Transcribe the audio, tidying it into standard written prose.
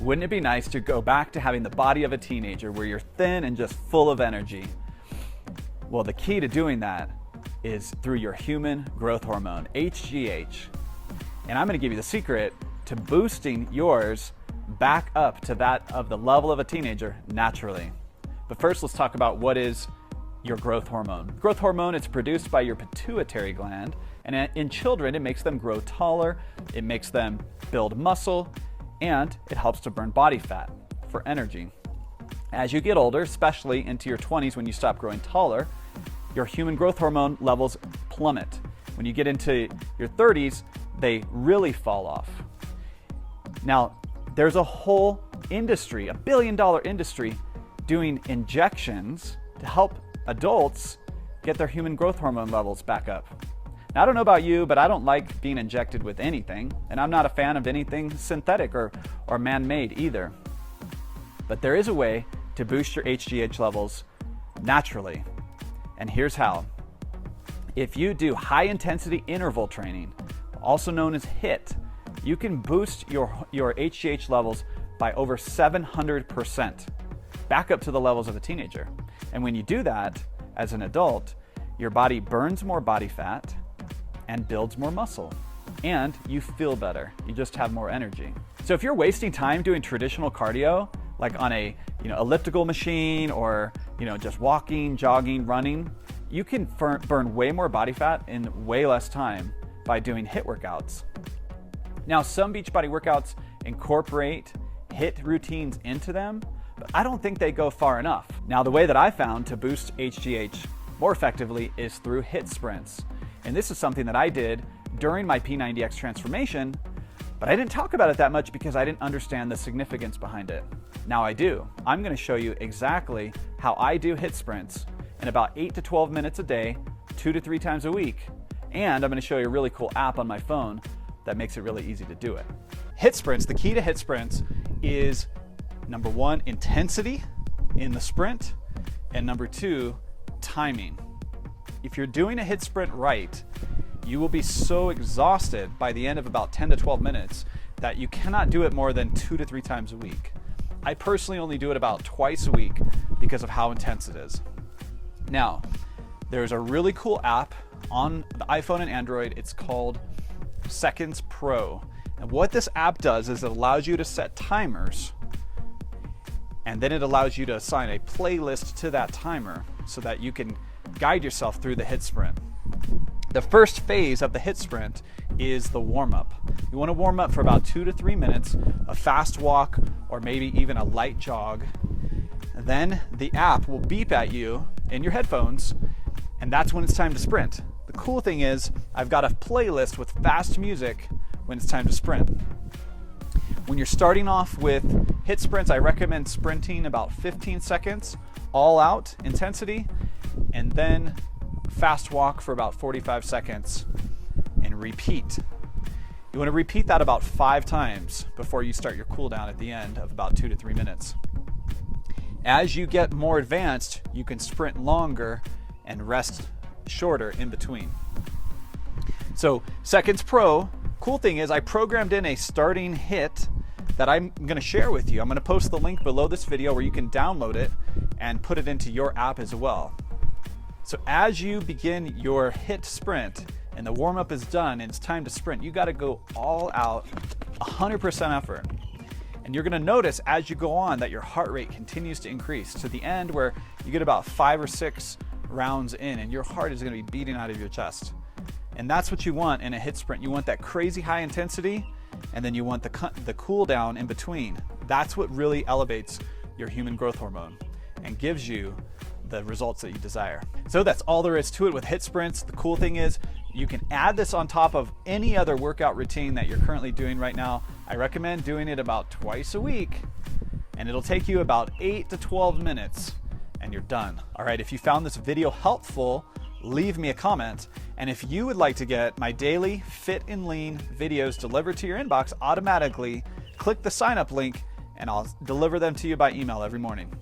Wouldn't it be nice to go back to having the body of a teenager where you're thin and just full of energy? Well, the key to doing that is through your human growth hormone, HGH. And I'm going to give you the secret to boosting yours back up to that of the level of a teenager naturally. But first, let's talk about what is your growth hormone. Growth hormone is produced by your pituitary gland, and in children, it makes them grow taller, it makes them build muscle, and it helps to burn body fat for energy. As you get older, especially into your 20s when you stop growing taller, your human growth hormone levels plummet. When you get into your 30s, they really fall off. Now, there's a whole industry, $1 billion industry, doing injections to help adults get their human growth hormone levels back up. Now, I don't know about you, but I don't like being injected with anything, and I'm not a fan of anything synthetic or man-made either. But there is a way to boost your HGH levels naturally, and here's how. If you do high-intensity interval training, also known as HIIT, you can boost your HGH levels by over 700%, back up to the levels of a teenager. And when you do that as an adult, your body burns more body fat and builds more muscle, and you feel better. You just have more energy. So if you're wasting time doing traditional cardio, like on a elliptical machine or just walking, jogging, running, you can burn way more body fat in way less time by doing HIIT workouts. Now, some Beachbody workouts incorporate HIIT routines into them, but I don't think they go far enough. Now, the way that I found to boost HGH more effectively is through HIIT sprints. And this is something that I did during my P90X transformation, but I didn't talk about it that much because I didn't understand the significance behind it. Now I do. I'm going to show you exactly how I do HIIT sprints in about 8 to 12 minutes a day, 2 to 3 times a week. And I'm going to show you a really cool app on my phone that makes it really easy to do it. HIIT sprints, the key to HIIT sprints is number 1, intensity in the sprint, and number 2, timing. If you're doing a HIIT sprint right, you will be so exhausted by the end of about 10 to 12 minutes that you cannot do it more than 2 to 3 times a week. I personally only do it about twice a week because of how intense it is. Now, there's a really cool app on the iPhone and Android. It's called Seconds Pro. And what this app does is it allows you to set timers, and then it allows you to assign a playlist to that timer so that you can guide yourself through the HIIT sprint. The first phase of the HIIT sprint is the warm-up. You want to warm up for about 2 to 3 minutes, a fast walk or maybe even a light jog. And then the app will beep at you in your headphones, and that's when it's time to sprint. The cool thing is I've got a playlist with fast music when it's time to sprint. When you're starting off with HIIT sprints, I recommend sprinting about 15 seconds, all out intensity, and then fast walk for about 45 seconds and repeat. You want to repeat that about 5 times before you start your cool down at the end of about 2 to 3 minutes. As you get more advanced, you can sprint longer and rest shorter in between. So Seconds Pro, cool thing is I programmed in a starting HIIT that I'm going to share with you. I'm going to post the link below this video where you can download it and put it into your app as well. So as you begin your HIIT sprint and the warm-up is done and it's time to sprint, you got to go all out, 100% effort. And you're going to notice as you go on that your heart rate continues to increase to the end where you get about 5 or 6 rounds in and your heart is going to be beating out of your chest. And that's what you want in a HIIT sprint. You want that crazy high intensity, and then you want the cool down in between. That's what really elevates your human growth hormone and gives you the results that you desire. So that's all there is to it with HIIT sprints. The cool thing is you can add this on top of any other workout routine that you're currently doing right now. I recommend doing it about twice a week, and it'll take you about 8 to 12 minutes and you're done. All right, if you found this video helpful, leave me a comment. And if you would like to get my daily Fit and Lean videos delivered to your inbox automatically, click the sign up link and I'll deliver them to you by email every morning.